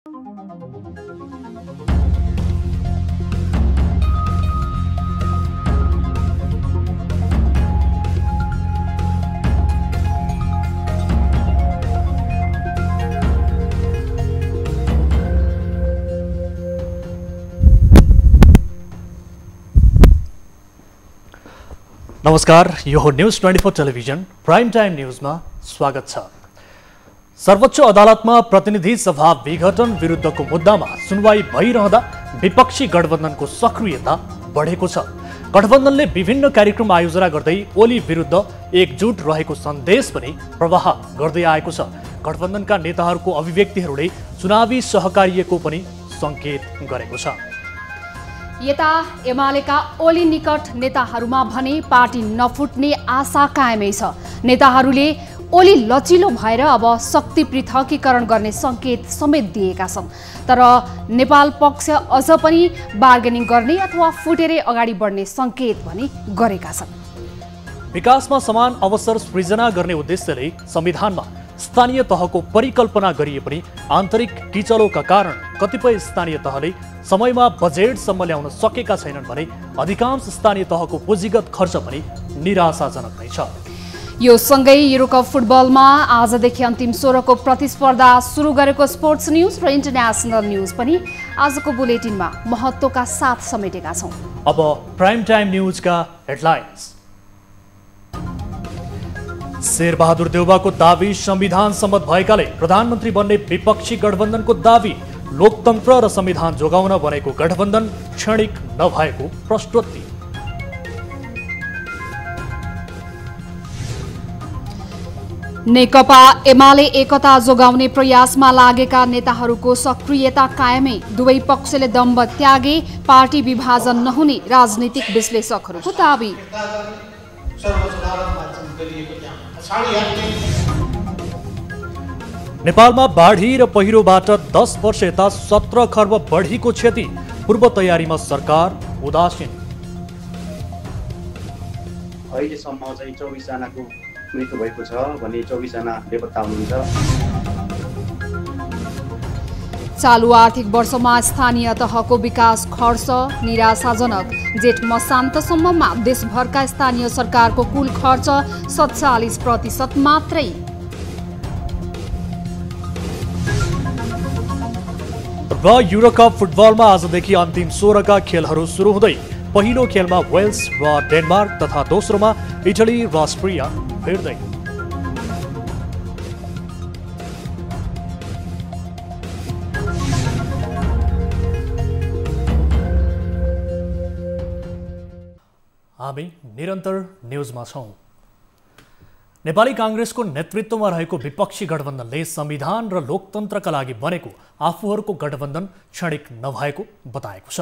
नमस्कार, यो हो न्यूज 24 टेलिभिजन प्राइम टाइम न्यूजमा स्वागत छ। सर्वोच्च अदालतमा प्रतिनिधि सभा विघटन विरुद्धको मुद्दामा सुनवाई भइरहँदा विपक्षी गठबन्धनको सक्रियता बढेको छ। गठबन्धनले विभिन्न कार्यक्रम आयोजना गर्दै ओली विरुद्ध एकजुट रहेको सन्देश पनि प्रवाह गर्दै आएको छ। गठबन्धनका नेताहरूको अभिव्यक्तिहरूले चुनावी सहकार्यको पनि सङ्केत गरेको छ। यता एमालेका ओली निकट नेताहरूमा भने पार्टी नफुट्ने आशा कायमै छ। नेताहरूले ओली लचिलो भएर अब शक्ति पृथकीकरण गर्ने सङ्केत समेत दिएका छन्। तर नेपाल पक्ष अझ पनि बार्गेनिङ गर्ने अथवा फुटेरै अगाडि बढ्ने सङ्केत पनि गरेका छन्। विकासमा समान अवसर सृजना गर्ने उद्देश्यले संविधानमा स्थानीय तहको परिकल्पना गरिए पनि आन्तरिक किचलोका कारण कतिपय स्थानीय तहले समयमा बजेटसम्म ल्याउन सकेका छैनन् भने अधिकांश स्थानीय तहको पुँजीगत खर्च पनि निराशाजनक नै छ। यो सँगै युरोकप फुटबलमा आजदेखि अन्तिम 16 को प्रतिस्पर्धा सुरु गरेको स्पोर्ट्स न्यूज र इन्टरनेसनल न्यूज पनि आजको बुलेटिनमा महत्त्वका साथ समेटेका छौं। अब प्राइम टाइम न्यूजका हेडलाइन्स। शेरबहादुर देउवाको दावी संविधान सम्मत भएकाले प्रधानमन्त्री बन्ने विपक्षी गठबन्धनको दावी। लोकतन्त्र र संविधान जोगाउन बनेको गठबन्धन क्षणिक नभएको प्रश्नोत्तरी। नेकपा एमाले एकता जोगाउने प्रयासमा लागेका नेताहरूको सक्रियता कायमै। दुवै पक्षले दम्भ त्यागे, पार्टी विभाजन नहुने राजनीतिक विश्लेषकहरूको दावी। नेपालमा बाढी र पहिरोबाट 10 वर्ष यता 17 खर्ब बढीको क्षति। पूर्व तयारीमा सरकार उदासीन। अहिलेसम्म चाहिँ 24 जनाको मृत्यु भएको छ भने 24 जना बेपत्ता हुनुहुन्छ। चालु आर्थिक वर्षमा स्थानीय तहको विकास खर्च निराशाजनक। जेठ मसान्तसम्ममा देशभरका स्थानीय सरकारको कुल खर्च 47% मात्रै। र युरोकप फुटबलमा आजदेखि अन्तिम 16 का खेलहरू सुरु हुँदै पहिलो खेलमा वेल्स र डेनमार्क तथा दोस्रोमा इटली र अस्ट्रिया भिड्दै। हामी निरन्तर न्यूजमा छौं। नेपाली कांग्रेसको नेतृत्वमा रहेको विपक्षी गठबन्धनले संविधान र लोकतन्त्रका लागि बनेको आफूहरूको गठबन्धन क्षणिक नभएको बताएको छ।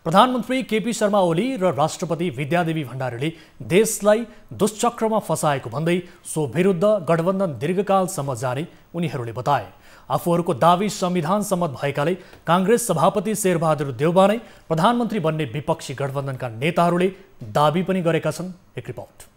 प्रधानमन्त्री केपी शर्मा ओली र राष्ट्रपति विद्यादेवी भण्डारीले देशलाई दुष्चक्रमा फसाएको भन्दै सो विरुद्ध गठबन्धन दीर्घकालसम्म जाने उनीहरूले बताए। आफूहरूको दावी संविधान सम्मत भएकाले कांग्रेस सभापति शेरबहादुर देउवा नै प्रधानमन्त्री बन्ने विपक्षी गठबन्धनका नेताहरूले दावी पनि गरेका छन्। एक रिपोर्ट।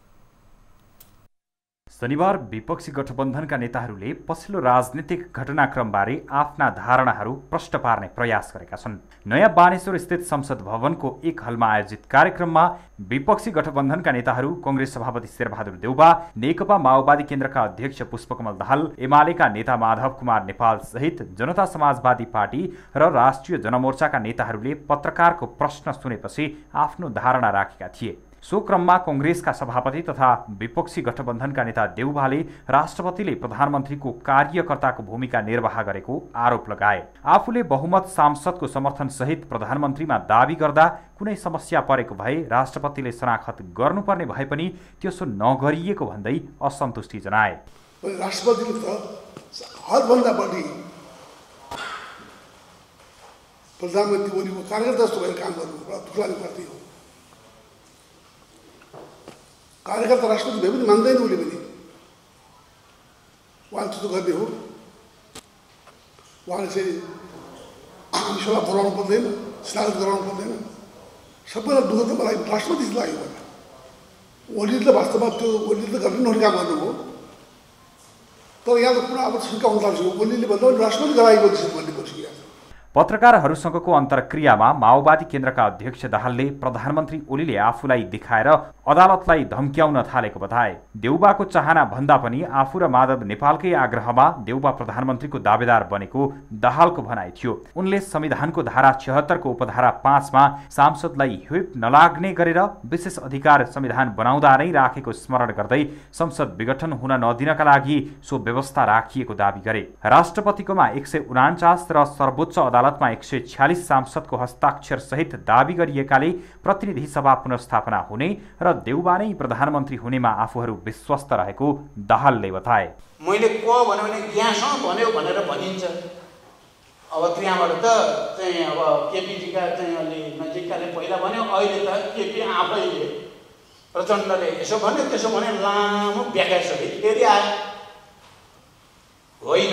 शनिबार विपक्षी गठबन्धनका नेताहरूले पछिल्लो राजनीतिक घटनाक्रमबारे आफ्ना धारणाहरू प्रष्ट पार्ने प्रयास गरेका छन्। नयाँ बानेश्वर स्थित संसद भवनको एक हलमा आयोजित कार्यक्रममा विपक्षी गठबन्धनका नेताहरू कांग्रेस सभापति शेरबहादुर देउवा, नेकपा माओवादी केन्द्रका अध्यक्ष पुष्पकमल दाहाल, एमालेका नेता माधव कुमार नेपाल सहित जनता समाजवादी पार्टी र राष्ट्रिय जनमोर्चाका नेताहरूले पत्रकारको प्रश्न सुनेपछि आफ्नो धारणा राखेका थिए। सो क्रममा कांग्रेसका सभापति तथा विपक्षी गठबन्धनका नेता देउवाले राष्ट्रपतिले प्रधानमन्त्रीको कार्यकर्ताको भूमिका निर्वाह गरेको आरोप लगाए। आफूले बहुमत सांसदको समर्थन सहित प्रधानमन्त्रीमा दावी गर्दा कुनै समस्या परेको भए राष्ट्रपतिले शनाखत गर्नुपर्ने भए पनि त्यसो नगरिएको भन्दै असन्तुष्टि जनाए। राष्ट्रपतिले त हदभन्दा बढी प्रधानमन्त्री ओलीको कार्यकर्ता जस्तो भएर काम गर्नु ठुलानी पार्टी हो। कार्यकर्ता राष्ट्रपति भए पनि मान्दैन उसले पनि। उहाँले त्यस्तो गर्ने हो। उहाँले चाहिँ सभा बोलाउनु पर्दैन, स्वागत गराउनु पर्दैन। सबैलाई दुःख त मलाई राष्ट्रपति लाग्यो भने ओलीले त वास्तवमा त्यो ओलीले त गर्ने नहुने काम गर्नुभयो। तर यहाँ त पुरा अब शङ्का हुन थाल्छ, ओलीले भन्दा राष्ट्रपति गराएको भन्ने पछि पत्रकारहरूसँगको अन्तर्क्रियामा माओवादी केन्द्रका अध्यक्ष दाहालले प्रधानमन्त्री ओलीले आफूलाई देखाएर अदालतलाई धम्क्याउन थालेको बताए। देउबाको चाहना भन्दा पनि आफू र माधव नेपालकै आग्रहमा देउबा प्रधानमन्त्रीको दावेदार बनेको दाहालको भनाइ थियो। उनले संविधानको धारा 76 को उपधारा 5 मा सांसदलाई व्हिप नलाग्ने गरेर विशेष अधिकार संविधान बनाउँदा नै राखेको स्मरण गर्दै संसद विघटन हुन नदिनका लागि सो व्यवस्था राखिएको दावी गरे। राष्ट्रपतिकोमा 149 र सर्वोच्च अदालतमा 146 सांसदको हस्ताक्षर सहित दावी गरिएकाले प्रतिनिधि सभा पुनर्स्थापना हुने र देउबा नै प्रधानमन्त्री हुनेमा आफूहरू विश्वस्त रहेको दाहालले बताए। मैले को भन्यो भने ग्यासँग भन्यो भनेर भनिन्छ। अब त्यहाँबाट त चाहिँ अब केपीजीका चाहिँ अलि नजिककाले पहिला भन्यो, अहिले त केपी आफैले प्रचण्डले यसो भन्यो त्यसो भन्यो, लामो व्याख्यासहित फेरि आयो। होइन,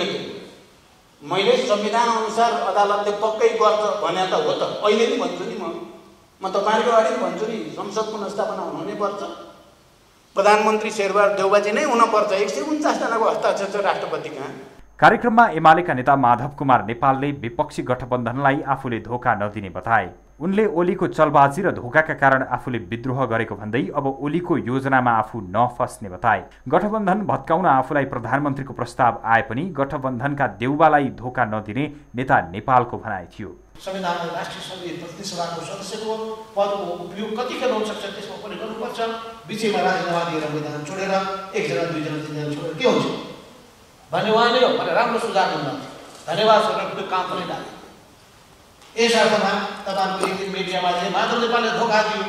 मैले संविधान अनुसार अदालतले पक्कै गर्छ भने त हो त, अहिले नि भन्छु नि म तपाईँको अगाडि पनि भन्छु नि, संसद पुनर्स्थापना हुनै पर्छ, प्रधानमन्त्री शेरबहादुर देउबाजी नै हुनुपर्छ। 149 जनाको हस्ताक्षर छ राष्ट्रपति कहाँ। कार्यक्रममा एमालेका नेता माधव कुमार नेपालले विपक्षी गठबन्धनलाई आफूले धोका नदिने बताए। उनले ओलीको चलबाजी र धोकाका कारण आफूले विद्रोह गरेको भन्दै अब ओलीको योजनामा आफू नफस्ने बताए। गठबन्धन भत्काउन आफूलाई प्रधानमन्त्रीको प्रस्ताव आए पनि गठबन्धनका देउबालाई धोका नदिने नेता नेपालको भनाइ थियो। संविधानमा राष्ट्रिय सङ्घीय प्रतिनिधि सभाको सदस्यको पदको उपयोग कतिखेर हुन सक्छ त्यसमा पनि गर्नुपर्छ। बिचैमा राजीनामा दिएर मैदान छोडेर 1 जना 2 जना 3 जना छोडेर के हुन्छ भन्ने उहाँ नै हो भने राम्रो सुझाव दिनुहुन्छ। धन्यवाद सर, त्यो काम पनि लाग्यो। यस अर्थमा तपाईँको एक दिन मिडियामा चाहिँ माधव नेपालले धोका दियो,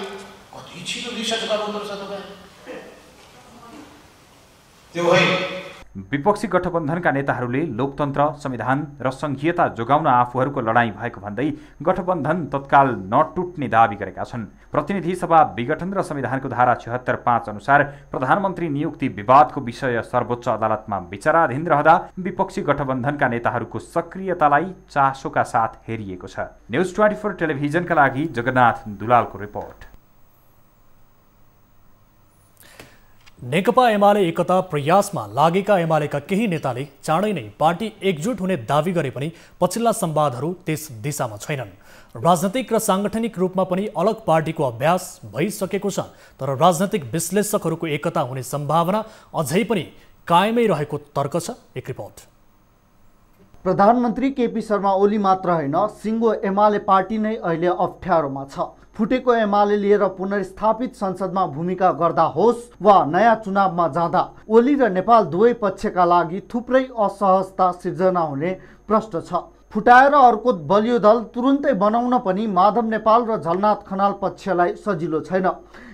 कति छिटो रिसर्च गर्नुपर्छ तपाईँ, त्यो होइन। विपक्षी गठबन्धनका नेताहरूले लोकतन्त्र, संविधान र संघीयता जोगाउन आफूहरूको लडाईँ भएको भन्दै गठबन्धन तत्काल नटुट्ने दावी गरेका छन्। प्रतिनिधि सभा विघटन र संविधानको धारा 76(5) अनुसार प्रधानमन्त्री नियुक्ति विवादको विषय सर्वोच्च अदालतमा विचाराधीन रहँदा विपक्षी गठबन्धनका नेताहरूको सक्रियतालाई चासोका साथ हेरिएको छ। न्युज 24 टेलिभिजनका लागि जगन्नाथ दुलालको रिपोर्ट। नेकपा एमाले एकता प्रयासमा लागेका एमालेका केही नेताले चाँडै नै पार्टी एकजुट हुने दावी गरे पनि पछिल्ला संवादहरू त्यस दिशामा छैनन्। राजनैतिक र सांगठनिक रूपमा पनि अलग पार्टीको अभ्यास भइसकेको छ, तर राजनैतिक विश्लेषकहरूको एकता हुने सम्भावना अझै पनि कायमै रहेको तर्क छ। एक रिपोर्ट। प्रधानमन्त्री केपी शर्मा ओली मात्र होइन, सिङ्गो एमाले पार्टी नै अहिले अप्ठ्यारोमा छ। फुटेको एमाले लिएर पुनर्स्थापित संसदमा भूमिका गर्दा होस् वा नयाँ चुनावमा जाँदा ओली र नेपाल दुवै पक्षका लागि थुप्रै असहजता सिर्जना हुने प्रश्न छ। फुटाएर अर्को बलियो दल तुरुन्तै बनाउन पनि माधव नेपाल र झलनाथ खनाल पक्षलाई सजिलो छैन।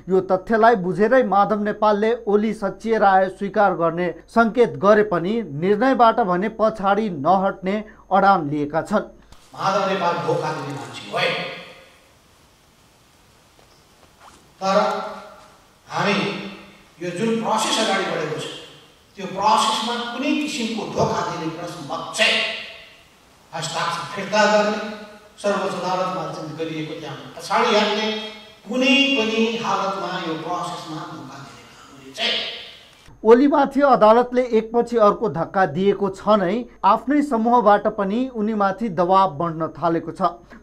यो तथ्यलाई बुझेरै माधव नेपालले ओली सच्चिएर आए स्वीकार गर्ने सङ्केत गरे पनि निर्णयबाट भने पछाडि नहट्ने अडान लिएका छन्। माधव नेपाल धोका दिने मान्छे होइन, तर हामी यो जुन प्रोसेस अगाडि बढेको छ त्यो प्रोसेसमा कुनै किसिमको धोका दिने प्रश्न चाहिँ हस्ताक्षर फिर्ता गर्ने, सर्वोच्च अदालतमा गरिएको त्यहाँ पछाडि हट्ने, कुनै पनि हालतमा यो प्रोसेसमा धोका दिने काम चाहिँ ओलीमाथि अदालतले एकपछि अर्को धक्का दिएको छ नै, आफ्नै समूहबाट पनि उनीमाथि दबाब बढ्न थालेको छ।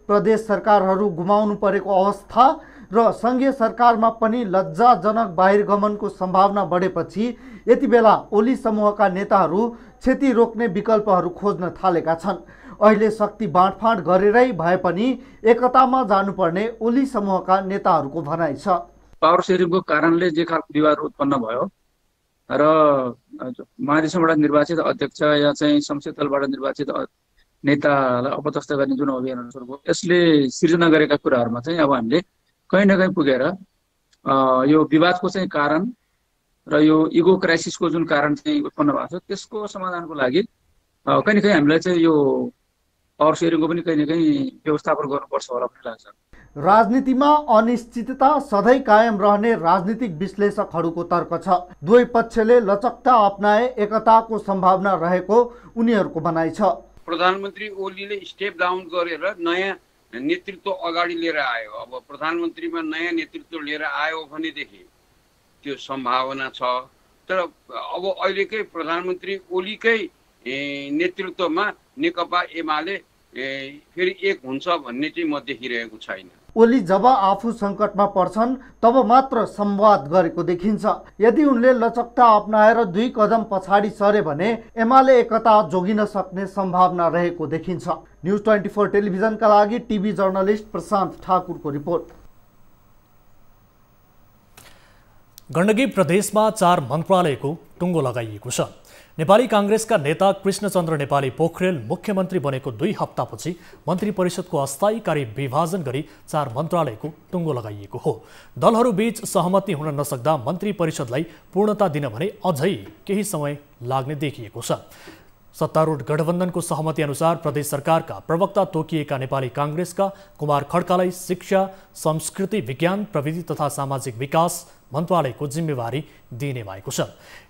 प्रदेश सरकारहरू गुमाउनु परेको अवस्था र सङ्घीय सरकारमा पनि लज्जाजनक बाहिरगमनको सम्भावना बढेपछि यति बेला ओली समूहका नेताहरू क्षति रोक्ने विकल्पहरू खोज्न थालेका छन्। अहिले शक्ति बाँडफाँड गरेरै भए पनि एकतामा जानुपर्ने ओली समूहका नेताहरूको भनाइ छ। पावर सेयरिङको कारणले जे खालको विवाद उत्पन्न भयो र महाधिवेशनबाट निर्वाचित अध्यक्ष या चाहिँ संसदीय दलबाट निर्वाचित नेतालाई अपदस्थ गर्ने जुन अभियानहरू सुरु भयो, यसले सिर्जना गरेका कुराहरूमा चाहिँ अब हामीले कहीँ न कहीँ पुगेर यो विवादको चाहिँ कारण र यो इगो क्राइसिसको जुन कारण चाहिँ उत्पन्न भएको छ त्यसको समाधानको लागि कहीँ न कहीँ हामीलाई चाहिँ यो पावर सेयरिङको पनि कहीँ न कहीँ व्यवस्थापन गर्नुपर्छ होला भन्ने लाग्छ। राजनीतिमा अनिश्चितता सधैँ कायम रहने राजनीतिक विश्लेषकहरूको तर्क छ। दुवै पक्षले लचकता अपनाए एकताको सम्भावना रहेको उनीहरूको भनाइ छ। प्रधानमन्त्री ओलीले स्टेप डाउन गरेर नयाँ नेतृत्व अगाडि लिएर आयो। अब प्रधानमन्त्रीमा नयाँ नेतृत्व लिएर आयो भनेदेखि त्यो सम्भावना छ, तर अब अहिलेकै प्रधानमन्त्री ओलीकै नेतृत्वमा नेकपा एमाले फेरि एक हुन्छ भन्ने चाहिँ म देखिरहेको छैन। ओली जब आफू सङ्कटमा पर्छन् तब मात्र संवाद गरेको देखिन्छ। यदि उनले लचकता अपनाएर 2 कदम पछाडि सरे भने एमाले एकता जोगिन सक्ने सम्भावना रहेको देखिन्छ। न्युज 24 टेलिभिजनका लागि टिभी जर्नलिस्ट प्रशान्त ठाकुरको रिपोर्ट। गण्डकी प्रदेशमा 4 मन्त्रालयको टुङ्गो लगाइएको छ। नेपाली कांग्रेसका नेता कृष्णचन्द्र नेपाली पोखरेल मुख्यमन्त्री बनेको 2 हप्तापछि मन्त्री परिषदको अस्थायी कार्य विभाजन गरी 4 मन्त्रालयको टुङ्गो लगाइएको हो। दलहरूबीच सहमति हुन नसक्दा मन्त्री परिषदलाई पूर्णता दिन भने अझै केही समय लाग्ने देखिएको छ। सत्तारूढ गठबन्धनको सहमति अनुसार प्रदेश सरकारका प्रवक्ता तोकिएका नेपाली कांग्रेसका कुमार खड्कालाई शिक्षा, संस्कृति, विज्ञान, प्रविधि तथा सामाजिक विकास मन्त्रालयको जिम्मेवारी दिइने भएको छ।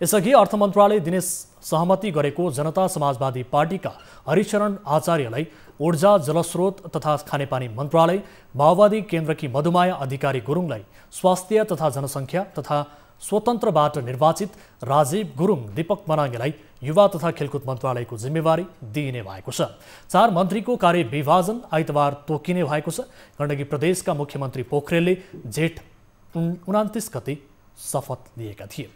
यसअघि अर्थ मन्त्रालय दिने सहमति गरेको जनता समाजवादी पार्टीका हरिशरण आचार्यलाई ऊर्जा, जलस्रोत तथा खानेपानी मन्त्रालय, माओवादी केन्द्रकी मधुमाया अधिकारी गुरुङलाई स्वास्थ्य तथा जनसङ्ख्या तथा स्वतन्त्रबाट निर्वाचित राजीव गुरुङ, दीपक मनाङ्गेलाई युवा तथा खेलकुद मन्त्रालयको जिम्मेवारी दिइने भएको छ। 4 मन्त्रीको कार्य विभाजन आइतबार तोकिने भएको छ। गण्डकी प्रदेशका मुख्यमन्त्री पोखरेलले जेठ 29 गते शपथ लिएका थिए।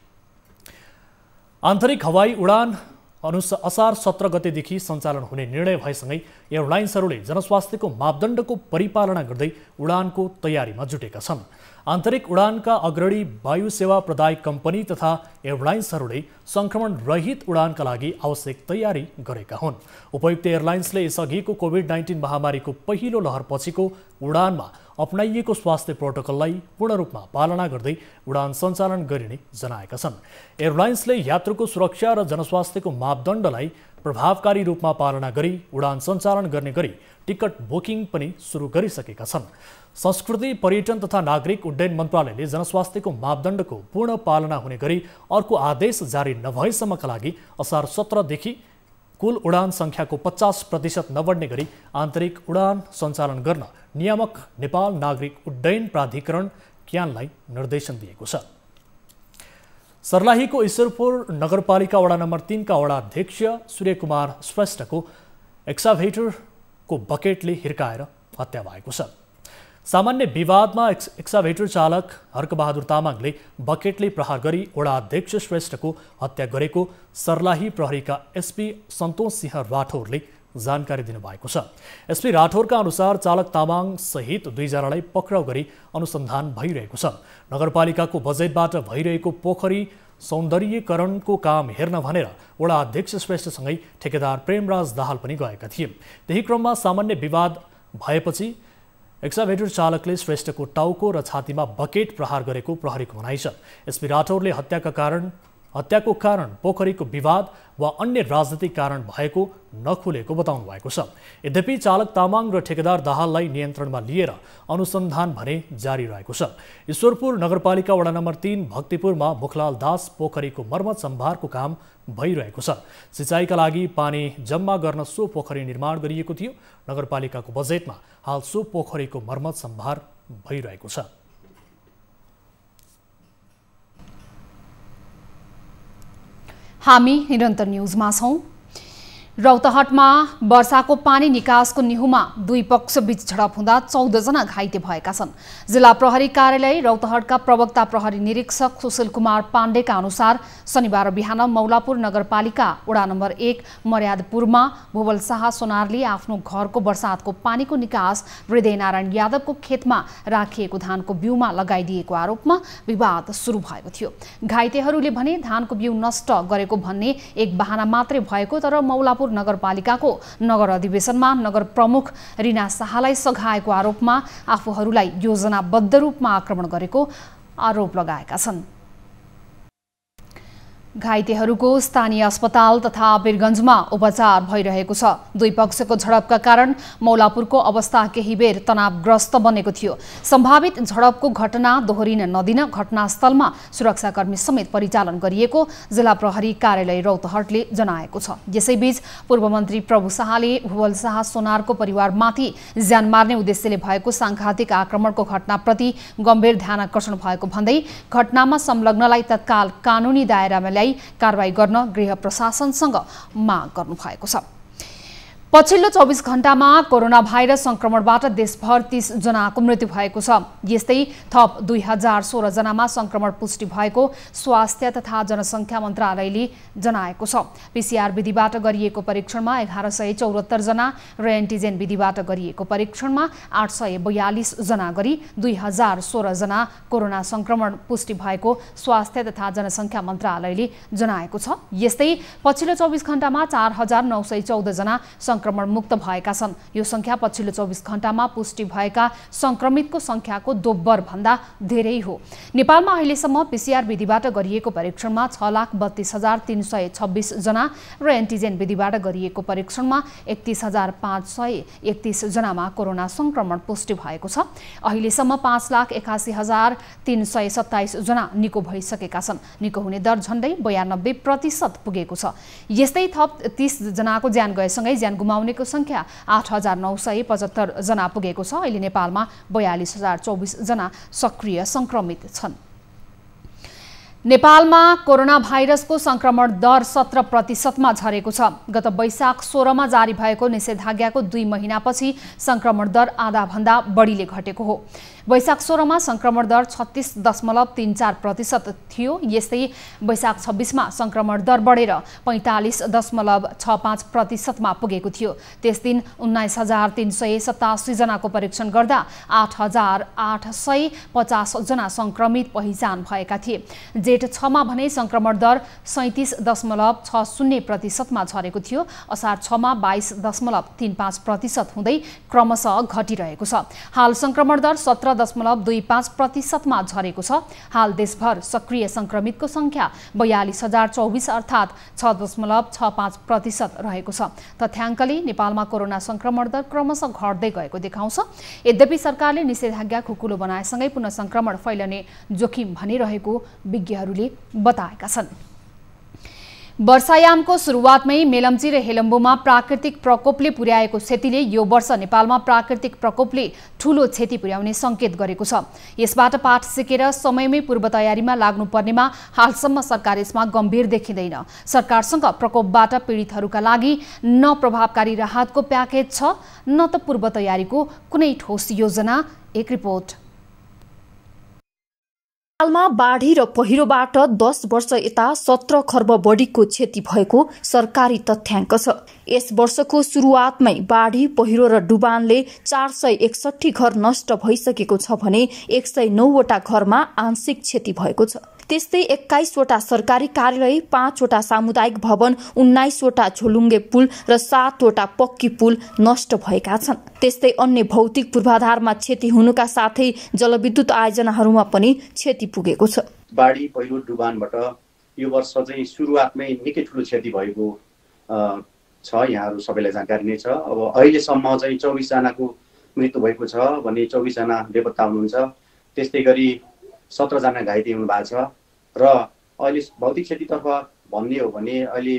आन्तरिक हवाई उडान असार 17 गतेदेखि सञ्चालन हुने निर्णय भएसँगै एयरलाइन्सहरूले जनस्वास्थ्यको मापदण्डको परिपालना गर्दै उडानको तयारीमा जुटेका छन्। आन्तरिक उडानका अग्रणी वायु सेवा प्रदायक कम्पनी तथा एयरलाइन्सहरूले सङ्क्रमण रहित उडानका लागि आवश्यक तयारी गरेका हुन्। उपयुक्त एयरलाइन्सले यसअघिको कोभिड-19 महामारीको पहिलो लहरपछिको उडानमा अपनाइएको स्वास्थ्य प्रोटोकललाई पूर्ण रूपमा पालना गर्दै उडान सञ्चालन गरिने जनाएका छन्। एयरलाइन्सले यात्रुको सुरक्षा र जनस्वास्थ्यको मापदण्डलाई प्रभावकारी रूपमा पालना गरी उडान सञ्चालन गर्ने गरी टिकट बुकिङ पनि सुरु गरिसकेका छन्। संस्कृति, पर्यटन तथा नागरिक उड्डयन मन्त्रालयले जनस्वास्थ्यको मापदण्डको पूर्ण पालना हुने गरी अर्को आदेश जारी नभएसम्मका लागि असार 17 देखि कुल उडान सङ्ख्याको 50% नबढ्ने गरी आन्तरिक उडान सञ्चालन गर्न नियामक नेपाल नागरिक उड्डयन प्राधिकरण क्यानलाई निर्देशन दिएको छ। सर्लाहीको ईश्वरपुर नगरपालिका वडा नम्बर 3 का वडा अध्यक्ष सूर्यकुमार श्रेष्ठको एक्साभेटरको बकेटले हिर्काएर हत्या भएको छ। सामान्य विवादमा एक्साभेटर चालक हर्कबहादुर तामाङले बकेटले प्रहार गरी वडा अध्यक्ष श्रेष्ठको हत्या गरेको सर्लाही प्रहरीका एसपी सन्तोष सिंह राठौरले जानकारी दिनुभएको छ। एसपी राठौरका अनुसार चालक तामाङ सहित 2 जनालाई पक्राउ गरी अनुसन्धान भइरहेको छ। नगरपालिकाको बजेटबाट भइरहेको पोखरी सौन्दर्यीकरणको काम हेर्न भनेर वडा अध्यक्ष श्रेष्ठसँगै ठेकेदार प्रेमराज दाहाल पनि गएका थिए। त्यही क्रममा सामान्य विवाद भएपछि एक्साभेटर चालकले श्रेष्ठको टाउको र छातीमा बकेट प्रहार गरेको प्रहरीको भनाइ छ। एसपी राठौरले हत्याको कारण पोखरीको विवाद वा अन्य राजनीतिक कारण भएको नखुलेको बताउनु भएको छ। यद्यपि चालक तामाङ र ठेकेदार दाहाललाई नियन्त्रणमा लिएर अनुसन्धान भने जारी रहेको छ। ईश्वरपुर नगरपालिका वडा नम्बर 3 भक्तिपुरमा मुखलाल दास पोखरीको मर्मत सम्भारको काम भइरहेको छ। सिँचाइका लागि पानी जम्मा गर्न सो पोखरी निर्माण गरिएको थियो। नगरपालिकाको बजेटमा हाल सो पोखरीको मर्मत सम्भार भइरहेको छ। हामी निरन्तर न्यूजमा छौं। रौतहटमा वर्षाको पानी निकासको निहुमा 2 पक्षबीच झडप हुँदा 14 जना घाइते भएका छन्। जिल्ला प्रहरी कार्यालय रौतहटका प्रवक्ता प्रहरी निरीक्षक सुशील कुमार पाण्डेका अनुसार शनिबार बिहान मौलापुर नगरपालिका वडा नम्बर 1 मर्यादपुरमा भुवल शाह सोनारले आफ्नो घरको वर्षातको पानीको निकास हृदयनारायण यादवको खेतमा राखिएको धानको बिउमा लगाइदिएको आरोपमा विवाद सुरु भएको थियो। घाइतेहरूले भने धानको बिउ नष्ट गरेको भन्ने एक बहाना मात्रै भएको, तर मौलापुर नगरपालिकाको नगर अधिवेशनमा नगर प्रमुख रिना शाहलाई सघाएको आरोपमा आफूहरूलाई योजनाबद्ध रूपमा आक्रमण गरेको आरोप लगाएका छन्। घाइतेहरूको स्थानीय अस्पताल तथा वीरगञ्जमा उपचार भइरहेको छ। 2 पक्षको झडपका कारण मौलापुरको अवस्था केही बेर तनावग्रस्त बनेको थियो। सम्भावित झडपको घटना दोहोरिन नदिन घटनास्थलमा सुरक्षाकर्मी समेत परिचालन गरिएको जिल्ला प्रहरी कार्यालय रौतहटले जनाएको छ। यसैबीच पूर्व मन्त्री प्रभु शाहले भुवल शाह सोनारको परिवारमाथि ज्यान मार्ने उद्देश्यले भएको सांघातिक आक्रमणको घटनाप्रति गम्भीर ध्यानकर्षण भएको भन्दै घटनामा संलग्नलाई तत्काल कानुनी दायरामा ल्याई कारबाही गर्न गृह प्रशासनसँग माग गर्नु भएको छ। पछिल्लो 24 घण्टामा कोरोना भाइरस संक्रमणबाट देशभर 30 जनाको मृत्यु भएको छ। यस्तै थप 2016 जनामा संक्रमण पुष्टि भएको स्वास्थ्य तथा जनसङ्ख्या मन्त्रालयले जनाएको छ। पीसीआर विधिबाट गरिएको परीक्षणमा 1174 जना र एन्टिजेन विधिबाट गरिएको परीक्षणमा 842 जना गरी 2016 जना कोरोना संक्रमण पुष्टि भएको स्वास्थ्य तथा जनसङ्ख्या मन्त्रालयले जनाएको छ। यस्तै पछिल्लो 24 घण्टामा 4914 जना संक्रमण मुक्त भएका छन्। यो संख्या पछिल्लो 24 घण्टामा पुष्टि भएका संक्रमितको संख्याको दोब्बर भन्दा धेरै हो। नेपालमा अहिलेसम्म पीसीआर विधिबाट गरिएको परीक्षणमा 6,32,326 जना र एन्टिजेन विधिबाट गरिएको परीक्षणमा 31,531 जनामा कोरोना संक्रमण पुष्टि भएको छ। अहिलेसम्म 5,81,327 जना निको भइसकेका छन्। निको हुने दर झण्डै 92% पुगेको छ। यस्तै थप 30 जनाको ज्यान गएसँगै ज्यान गुमाउनेको संख्या 8,975 जना पुगेको छ। अहिले नेपालमा 42,024 जना सक्रिय संक्रमित छन्। नेपालमा कोरोना भाइरसको संक्रमण दर 17% मा झरेको छ। गत वैशाख 16 मा जारी भएको निषेधाज्ञाको 2 महिनापछि संक्रमण दर आधा भन्दा बढीले घटेको हो। वैशाख 16 मा संक्रमण दर 36.34% थियो। यस्तै वैशाख 26 मा संक्रमण दर बढेर 45.65% मा पुगेको थियो। त्यस दिन 19,387 जनाको परीक्षण गर्दा 8,850 जना संक्रमित पहिचान भएका थिए। जेठ 6 मा भने संक्रमण दर 37.60% मा झरेको थियो। असार 6 मा 22.35% हुँदै क्रमशः घटिरहेको छ। हाल संक्रमण दर 17.25% मा झरेको छ। हाल देशभर सक्रिय संक्रमितको संख्या 42,024 अर्थात् 6.65% रहेको छ। तथ्याङ्कले नेपालमा कोरोना संक्रमण दर क्रमशः घट्दै गएको देखाउँछ। यद्यपि सरकारले निषेधाज्ञा खुकुलो बनाएसँगै पुनः संक्रमण फैलने जोखिम भने रहेको विज्ञहरूले बताएका छन्। वर्षायामको सुरुवातमै मेलम्ची र हेलम्बुमा प्राकृतिक प्रकोपले पुर्याएको क्षतिले यो वर्ष नेपालमा प्राकृतिक प्रकोपले ठूलो क्षति पुर्याउने संकेत गरेको छ। यसबाट पाठ सिकेर समयमै पूर्व तयारीमा लाग्नुपर्नेमा हालसम्म सरकार यसमा गम्भीर देखिँदैन। सरकारसँग प्रकोपबाट पीडितहरूका लागि न प्रभावकारी राहतको प्याकेज छ न त पूर्व तयारीको कुनै ठोस योजना। एक रिपोर्ट। नेपालमा बाढी र पहिरोबाट 10 वर्ष यता 17 खर्ब बढीको क्षति भएको सरकारी तथ्याङ्क छ। यस वर्षको सुरुवातमै बाढी पहिरो र डुबानले 461 घर नष्ट भइसकेको छ भने 109 वटा घरमा आंशिक क्षति भएको छ। त्यस्तै 21 वटा सरकारी कार्यालय, 5 वटा सामुदायिक भवन, 19 वटा झोलुङ्गे पुल र 7 वटा पक्की पुल नष्ट भएका छन्। त्यस्तै अन्य भौतिक पूर्वाधारमा क्षति हुनुका साथै जलविद्युत आयोजनाहरूमा पनि क्षति पुगेको छ। बाढी पहिरो डुबानबाट यो वर्ष चाहिँ सुरुवातमै निकै ठुलो क्षति भएको छ। यहाँहरू सबैलाई जानकारी नै छ। अब अहिलेसम्म चाहिँ 24 जनाको मृत्यु भएको छ भने 24 जना बेपत्ता हुनुहुन्छ। त्यस्तै गरी 17 जना घाइते हुनु भएको छ। र अहिले भौतिक क्षतितर्फ भन्ने हो भने अहिले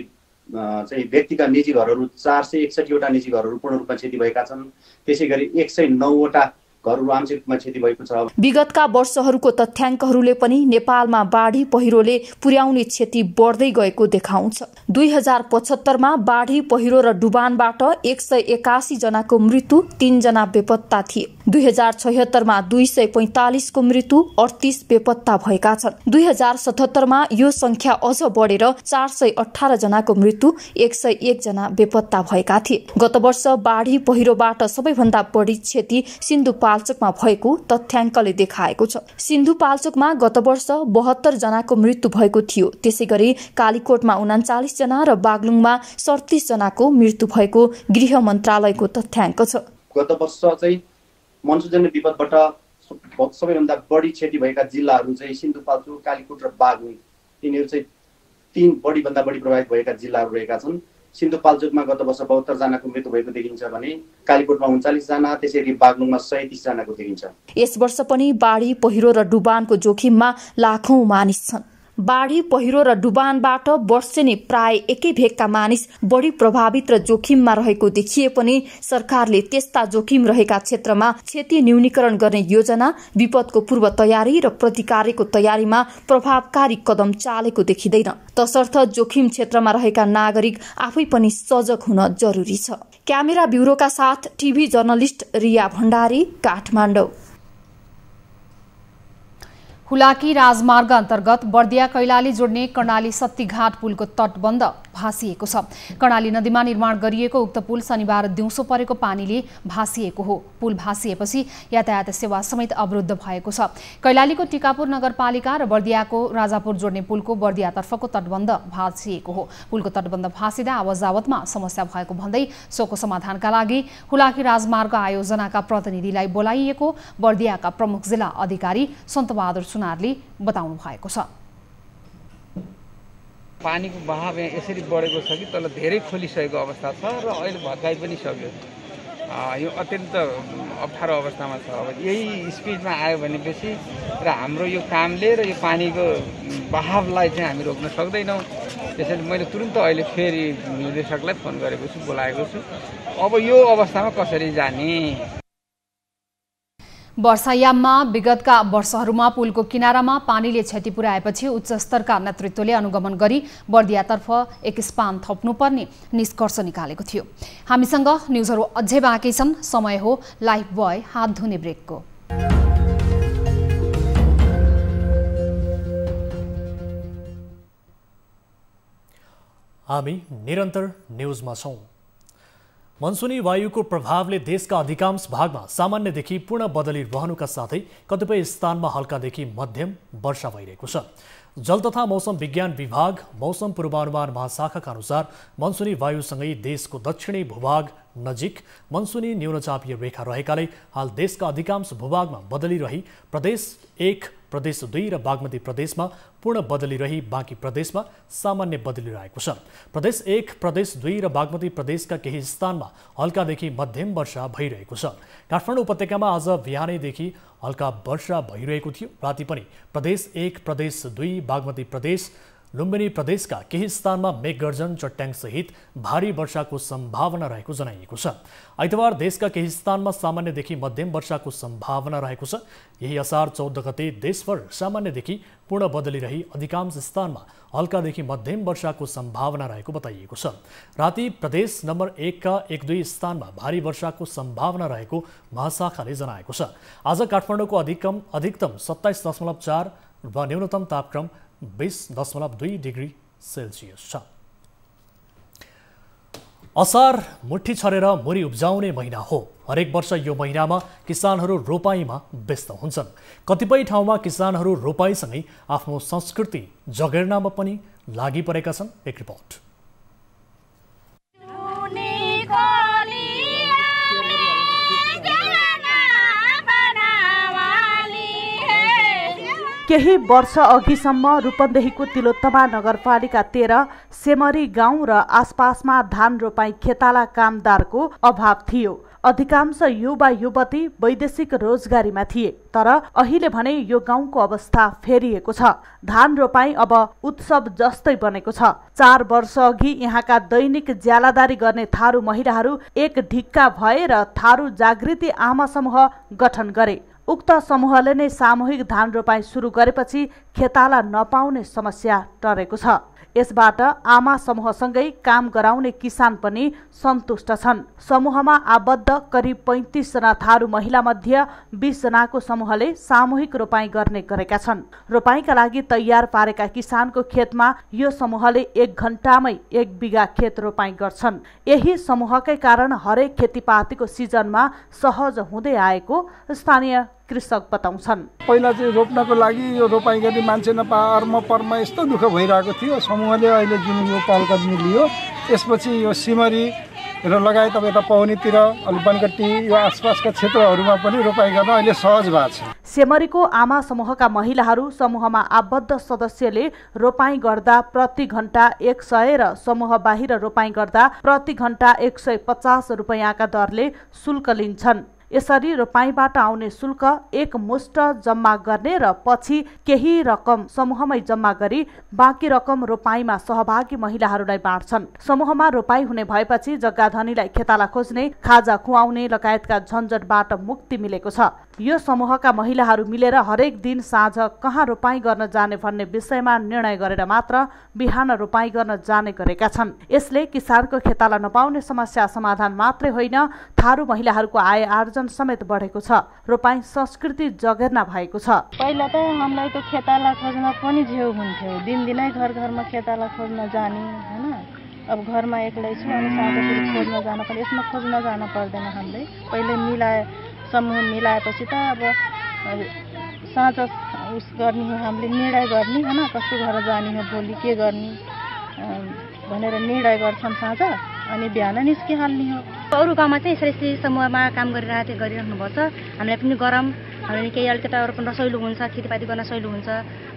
चाहिँ व्यक्तिका निजी घरहरू 461 वटा निजी घरहरू पूर्ण रूपमा क्षति भएका छन्। त्यसै गरी 109 वटा घरहरू आंशिक रूपमा क्षति भएको छ। विगतका वर्षहरूको तथ्याङ्कहरूले पनि नेपालमा बाढी पहिरोले पुर्याउने क्षति बढ्दै गएको देखाउँछ। 2075 मा बाढी पहिरो र डुबानबाट 181 जनाको मृत्यु, 3 जना बेपत्ता थिए। 2076 मा 245 को मृत्यु, 38 बेपत्ता भएका छन्। 2077 मा यो संख्या अझ बढेर 418 जनाको मृत्यु, 101 जना बेपत्ता भएका थिए। गत वर्ष बाढी पहिरोबाट सबैभन्दा बढी क्षति सिन्धुपाल्चोकमा भएको तथ्याङ्कले देखाएको छ। सिन्धुपाल्चोकमा गत वर्ष 72 जनाको मृत्यु भएको थियो। त्यसैगरी कालीकोटमा 39 जना र बागलुङमा 37 जनाको मृत्यु भएको गृह मन्त्रालयको तथ्याङ्क छ। गत वर्ष चाहिँ मनसुजन्य विपदबाट सबैभन्दा बढी क्षति भएका जिल्लाहरू चाहिँ सिन्धुपाल्चोक, कालीकोट र बागलुङ, तिनीहरू चाहिँ 3 बढीभन्दा बढी प्रभावित भएका जिल्लाहरू रहेका छन्। सिन्धुपाल्चोकमा गत वर्ष 72 जनाको मृत्यु भएको देखिन्छ भने कालीकोटमा 39 जना, त्यसैगरी बागलुङमा 37 जनाको देखिन्छ। यस वर्ष पनि बाढी पहिरो र डुबानको जोखिममा लाखौं मानिस छन्। बाढी पहिरो र डुबानबाट वर्षेनी प्राय एकै भेगका मानिस बढी प्रभावित र जोखिममा रहेको देखिए पनि सरकारले त्यस्ता जोखिम रहेका क्षेत्रमा क्षति न्यूनीकरण गर्ने योजना, विपदको पूर्व तयारी र प्रतिकारको तयारीमा प्रभावकारी कदम चालेको देखिँदैन। तसर्थ जोखिम क्षेत्रमा रहेका नागरिक आफै पनि सजग हुन जरुरी छ। क्यामेरा ब्युरोका साथ टिभी जर्नलिस्ट रिया भण्डारी, काठमाडौँ। हुलाकी राजमार्ग अन्तर्गत बर्दिया कैलाली जोड्ने कर्णाली सत्तीघाट पुलको तटबन्ध भासिएको छ। कर्णाली नदीमा निर्माण गरिएको उक्त पुल शनिबार दिउँसो परेको पानीले भासिएको हो। पुल भासिएपछि यातायात सेवा समेत अवरुद्ध भएको छ। कैलालीको टिकापुर नगरपालिका र बर्दियाको राजापुर जोड्ने पुलको बर्दियातर्फको तटबन्ध भासिएको हो। पुलको तटबन्ध भासिँदा आवाजावतमा समस्या भएको भन्दै सोको समाधानका लागि हुलाकी राजमार्ग आयोजनाका प्रतिनिधिलाई बोलाइएको बर्दियाका प्रमुख जिल्ला अधिकारी सन्तबहादुर सुनारले बताउनु भएको छ। पानीको बहाव यहाँ यसरी बढेको छ कि तल धेरै खोलिसकेको अवस्था छ र अहिले भत्काइ पनि सक्यो। यो अत्यन्त अप्ठ्यारो अवस्थामा छ। अब यही स्पिडमा आयो भनेपछि र हाम्रो यो कामले र यो पानीको बहावलाई चाहिँ हामी रोक्न सक्दैनौँ। त्यसैले मैले तुरुन्त अहिले फेरि निर्देशकलाई फोन गरेको छु, बोलाएको छु। अब यो अवस्थामा कसरी जाने? वर्षायाममा विगतका वर्षहरूमा पुलको किनारामा पानीले क्षति पुर्याएपछि उच्च स्तरका नेतृत्वले अनुगमन गरी बर्दियातर्फ एक स्पान थप्नुपर्ने निष्कर्ष निकालेको थियो। हामीसँग न्युजहरू अझै बाँकी छन्। समय हो लाइफ बोय हात धुने ब्रेकको। हामी निरन्तर न्युजमा छौं। मनसुनी वायुको प्रभावले देशका अधिकांश भागमा सामान्यदेखि पूर्ण बदली रहनुका साथै कतिपय स्थानमा हल्कादेखि मध्यम वर्षा भइरहेको छ। जल तथा मौसम विज्ञान विभाग मौसम पूर्वानुमान महाशाखाका अनुसार मनसुनी वायुसँगै देशको दक्षिणी भूभाग नजिक मनसुनी न्यूनचापीय रेखा रहेकाले हाल देशका अधिकांश भूभागमा बदली रही प्रदेश 1, प्रदेश 2 र बागमती प्रदेशमा पूर्ण बदली रही बाँकी प्रदेशमा सामान्य बदली रहेको छ। प्रदेश 1, प्रदेश 2 र बागमती प्रदेशका केही स्थानमा हल्कादेखि मध्यम वर्षा भइरहेको छ। काठमाडौँ उपत्यकामा आज बिहानैदेखि हल्का वर्षा भइरहेको थियो। राति पनि प्रदेश 1, प्रदेश 2, बागमती प्रदेश, लुम्बिनी प्रदेशका केही स्थानमा मेघगर्जन चट्याङसहित भारी वर्षाको सम्भावना रहेको जनाइएको छ। आइतबार देशका केही स्थानमा सामान्यदेखि मध्यम वर्षाको सम्भावना रहेको छ। यही असार 14 गते देशभर सामान्यदेखि पूर्ण बदली रही अधिकांश स्थानमा हल्कादेखि मध्यम वर्षाको सम्भावना रहेको बताइएको छ। राति प्रदेश नम्बर 1 का 1-2 स्थानमा भारी वर्षाको सम्भावना रहेको महाशाखाले जनाएको छ। आज काठमाडौँको अधिकतम 27.4 व न्यूनतम तापक्रम 20.2 डिग्री सेल्सियस छ। असार मुठी छरेर मुरी उब्जाउने महिना हो। हरेक वर्ष यो महिनामा किसानहरू रोपाईमा व्यस्त हुन्छन्। कतिपय ठाउँमा किसानहरू रोपाईसँगै आफ्नो संस्कृति जगेर्नामा पनि लागि परेका छन्। एक रिपोर्ट। केही वर्ष अघिसम्म रूपन्देहीको तिलोत्तमा नगरपालिका 13 सेमरी गाउँ र आसपासमा धान रोपाई खेताला कामदारको अभाव थियो। अधिकांश युवा युवती वैदेशिक रोजगारीमा थिए। तर अहिले भने यो गाउँको अवस्था फेरिएको छ। धान रोपाई अब उत्सव जस्तै बनेको छ। 4 वर्ष अघि यहाँका दैनिक ज्यालादारी गर्ने थारू महिलाहरू एक ढिक्का भएर थारू जागृति आमा समूह गठन गरे। उक्त समूहले नै सामूहिक धान रोपाई सुरु गरेपछि खेताला नपाउने समस्या टरेको छ। यसबाट आमा समूहसँगै काम गराउने किसान पनि सन्तुष्ट छन्। समूहमा आबद्ध करिब 35 जना थारू महिला मध्ये 20 जनाको समूहले सामूहिक रोपाई गर्ने गरेका छन्। रोपाईका लागि तयार पारेका किसानको खेतमा यो समूहले 1 घण्टामै 1 बिघा खेत रोपाई गर्छन्। यही समूहकै कारण हरेक खेतीपातीको सिजनमा सहज हुँदै आएको स्थानीय कृषक बताउँछन्। पहिला चाहिँ रोप्नको लागि यो रोपाई गर्ने मान्छे नपारमा परमा यस्तो दुःख भइरहेको थियो। समूहले अहिले जुन यो पहल कदमी लियो यसपछि यो सिमरी र लगायत अब यता पौनीतिर अलि बनगट्टी यो आसपासका क्षेत्रहरूमा पनि रोपाई गर्न अहिले सहज भएको छ। सेमरीको आमा समूहका महिलाहरू समूहमा आबद्ध सदस्यले रोपाई गर्दा प्रति घण्टा 100 र समूह बाहिर रोपाई गर्दा प्रति घण्टा 150 रुपैयाँका दरले शुल्क लिन्छन्। यसरी रोपाईँबाट आउने शुल्क एकमुष्ट जम्मा गर्ने र पछि केही रकम समूहमै जम्मा गरी बाँकी रकम रोपाईँमा सहभागी महिलाहरूलाई बाँड्छन्। समूहमा रोपाई हुने भएपछि जग्गाधनीलाई खेताला खोज्ने, खाजा खुवाउने लगायतका झन्झटबाट मुक्ति मिलेको छ। यो समूहका महिलाहरू मिलेर हरेक दिन साँझ कहाँ रोपाई गर्न जाने भन्ने विषयमा निर्णय गरेर मात्र बिहान रोपाई गर्न जाने गरेका छन्। यसले किसानको खेताला नपाउने समस्या समाधान मात्रै होइन, थारू महिलाहरूको आय आर्जन समेत बढेको छ। रोपाई संस्कृति जगेर्ना भएको छ। पहिला त हामीलाई त खेताला खोज्न पनि झेउ हुन्थ्यो, दिनदिनै घर घरमा खेताला खोज्न जाने हैन। अब घरमा एक्लै छु अनि साँझतिर खोज्न जान पनि यसमा खोज्न जान पर्दैन। हामीले पहिले समूह मिलाएपछि त अब साँझ उस गर्ने हो, हामीले निर्णय गर्ने हैन, कसको घर जाने हो, भोलि के गर्ने भनेर निर्णय गर्छौँ साँझ, अनि बिहान निस्किहाल्ने हो। अरू गाउँमा चाहिँ यसरी समूहमा काम गरिराख्नुपर्छ। हामीलाई पनि गरम, हामीले केही अलिकता अरू पनि रसइलो हुन्छ, खेतीपाती गर्न सहिलो हुन्छ।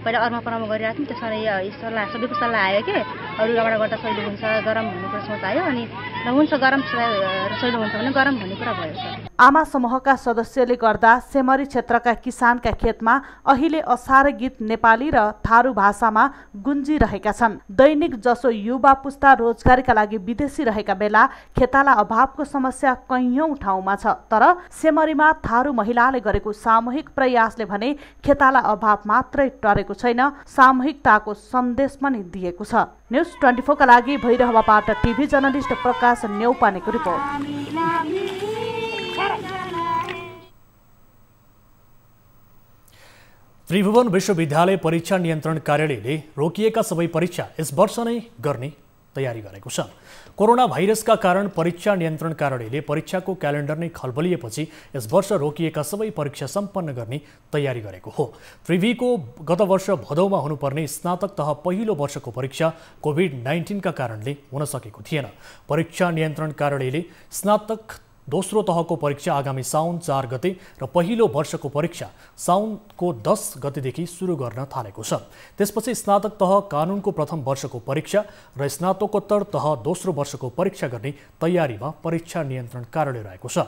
पहिला अरमा परमा गरिराख्थ्यौँ, त्यसमा सल्लाह सबैको सल्लाह आयो कि अरू गाउँबाट गर्दा सहिलो हुन्छ, गरम भन्ने कुरा सोच आयो। अनि हुन्छ गरम रसइलो हुन्छ भने गरम भन्ने कुरा भयो। आमा समूहका सदस्यले गर्दा सेमरी क्षेत्रका किसानका खेतमा अहिले असार गीत नेपाली र थारू भाषामा गुन्जिरहेका छन्। दैनिक जसो युवा पुस्ता रोजगारीका लागि विदेशी रहेका बेला खेताला अभावको समस्या कैयौं ठाउँमा छ। तर सेमरीमा थारू महिलाले गरेको सामूहिक प्रयासले भने खेताला अभाव मात्रै टरेको छैन, सामूहिकताको सन्देश पनि दिएको छ। न्युज 24 का लागि भैरहवाबाट टिभी जर्नलिस्ट प्रकाश न्यौपानेको रिपोर्ट। त्रिभुवन विश्वविद्यालय परीक्षा नियन्त्रण कार्यालयले रोकिएका सबै परीक्षा यस वर्ष नै गर्ने तयारी गरेको छ। कोरोना भाइरसका कारण परीक्षा नियन्त्रण कार्यालयले परीक्षाको क्यालेन्डर नै खलबलिएपछि यस वर्ष रोकिएका सबै परीक्षा सम्पन्न गर्ने तयारी गरेको हो। त्रिभीको गत वर्ष भदौमा हुनुपर्ने स्नातक तह पहिलो वर्षको परीक्षा कोभिड-19 का कारणले हुन सकेको थिएन। परीक्षा नियन्त्रण कार्यालयले स्नातक दोस्रो तहको परीक्षा आगामी साउन 4 गते र पहिलो वर्षको परीक्षा साउनको 10 गतेदेखि सुरु गर्न थालेको छ। त्यसपछि स्नातक तह कानुनको प्रथम वर्षको परीक्षा र स्नातकोत्तर तह दोस्रो वर्षको परीक्षा गर्ने तयारीमा परीक्षा नियन्त्रण कार्यालय रहेको छ।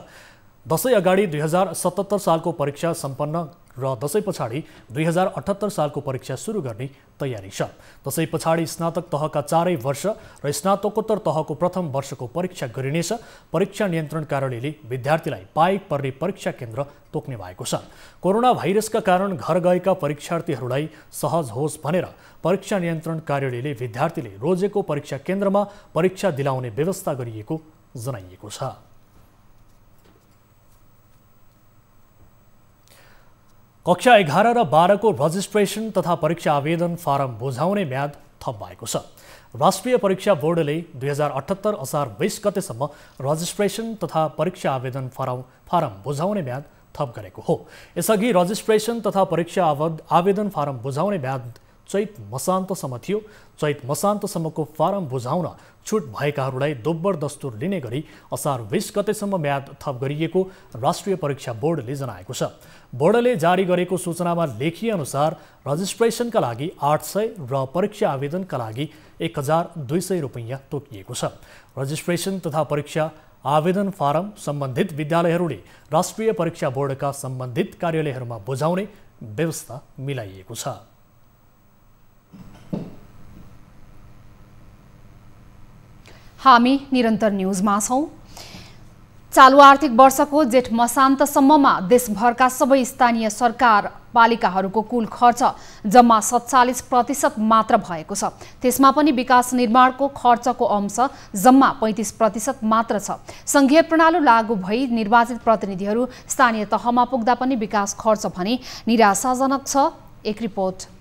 दशैं अगाडि 2077 सालको परीक्षा सम्पन्न र दशैं पछाडि 2078 सालको परीक्षा सुरु गर्ने तयारी छ। दशैं पछाडि स्नातक तहका 4 वर्ष र स्नातकोत्तर तहको प्रथम वर्षको परीक्षा गरिनेछ। परीक्षा नियन्त्रण कार्यालयले विद्यार्थीलाई पाइक पर्ने परीक्षा केन्द्र तोक्ने भएको छ। कोरोना भाइरसका कारण घर गएका परीक्षार्थीहरूलाई सहज होस् भनेर परीक्षा नियन्त्रण कार्यालयले विद्यार्थीले रोजेको परीक्षा केन्द्रमा परीक्षा दिलाउने व्यवस्था गरिएको जनाइएको छ। कक्षा 11 र 12 को रजिस्ट्रेसन तथा परीक्षा आवेदन फारम बुझाउने म्याद थप भएको छ। राष्ट्रिय परीक्षा बोर्डले 2078 असार 20 गतेसम्म रजिस्ट्रेसन तथा परीक्षा आवेदन फारम बुझाउने म्याद थप गरेको हो। यसअघि रजिस्ट्रेसन तथा परीक्षा आवेदन फारम बुझाउने म्याद चैत मसान्तसम्म थियो। चैत मसान्तसम्मको फारम बुझाउन छुट भएकाहरूलाई दोब्बर दस्तुर लिने गरी असार 20 गतेसम्म म्याद थप गरिएको राष्ट्रिय परीक्षा बोर्डले जनाएको छ। बोर्डले जारी गरेको सूचनामा लेखिए अनुसार रजिस्ट्रेसनका लागि 800 र परीक्षा आवेदनका लागि 1200 रुपैयाँ तोकिएको छ। रजिस्ट्रेसन तथा परीक्षा आवेदन फारम सम्बन्धित विद्यालयहरूले राष्ट्रिय परीक्षा बोर्डका सम्बन्धित कार्यालयहरूमा बुझाउने व्यवस्था मिलाइएको छ। हामी निरन्तर न्यूजमा छौं। चालु आर्थिक वर्षको जेठ मसान्तसम्ममा देशभरका सबै स्थानीय सरकार पालिकाहरूको कुल खर्च जम्मा 47% मात्र भएको छ। त्यसमा पनि विकास निर्माणको खर्चको अंश जम्मा 35% मात्र छ। संघीय प्रणाली लागू भई निर्वाचित प्रतिनिधिहरू स्थानीय तहमा पुग्दा पनि विकास खर्च भने निराशाजनक छ। एक रिपोर्ट।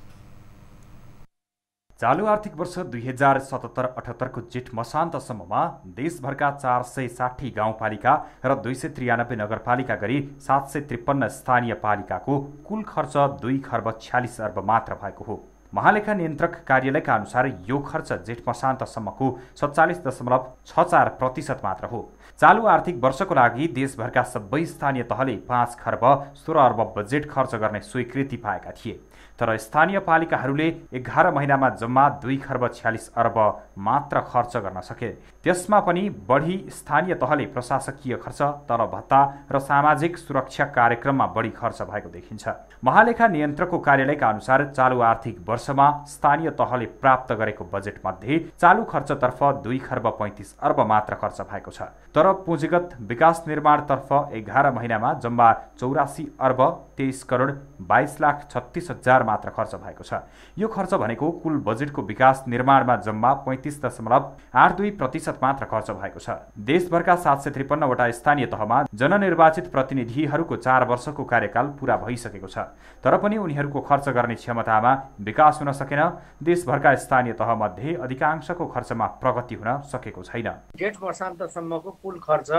चालू आर्थिक वर्ष 2077-78 को जेठ मसान्तसम्ममा देशभरका 460 गाउँपालिका र 293 नगरपालिका गरी 753 स्थानीय पालिकाको कुल खर्च 2 खर्ब 46 अर्ब मात्र भएको हो। महालेखा नियन्त्रक कार्यालयका अनुसार यो खर्च जेठ मसान्तसम्मको 47.64% मात्र हो। चालु आर्थिक वर्षको लागि देशभरका सबै स्थानीय तहले 5 खर्ब 16 अर्ब बजेट खर्च गर्ने स्वीकृति पाएका थिए। तर स्थानीय पालिकाहरूले 11 महिनामा जम्मा 2 खर्ब 46 अर्ब मात्र खर्च गर्न सके। त्यसमा पनि बढी स्थानीय तहले प्रशासकीय खर्च, तलब भत्ता र सामाजिक सुरक्षा कार्यक्रममा बढी खर्च भएको देखिन्छ। महालेखा नियन्त्रकको कार्यालयका अनुसार चालु आर्थिक वर्षमा स्थानीय तहले प्राप्त गरेको बजेटमध्ये चालु खर्चतर्फ 2 खर्ब 35 अर्ब मात्र खर्च भएको छ। तर पुँजीगत विकास निर्माणतर्फ 11 महिनामा जम्मा 84 अर्ब 23 करोड 22 लाख 36 हजार मात्र खर्च भएको छ। यो खर्च भनेको कुल बजेटको विकास निर्माणमा जम्मा 35.82% मात्र खर्च भएको छ। देशभरका 753 वटा स्थानीय तहमा जननिर्वाचित प्रतिनिधिहरूको 4 वर्षको कार्यकाल पूरा भइसकेको छ। तर पनि उनीहरूको खर्च गर्ने क्षमतामा विकास हुन सकेन। देशभरका स्थानीय तहमध्ये अधिकांशको खर्चमा प्रगति हुन सकेको छैन। जेठ वर्षान्तसम्मको कुल खर्च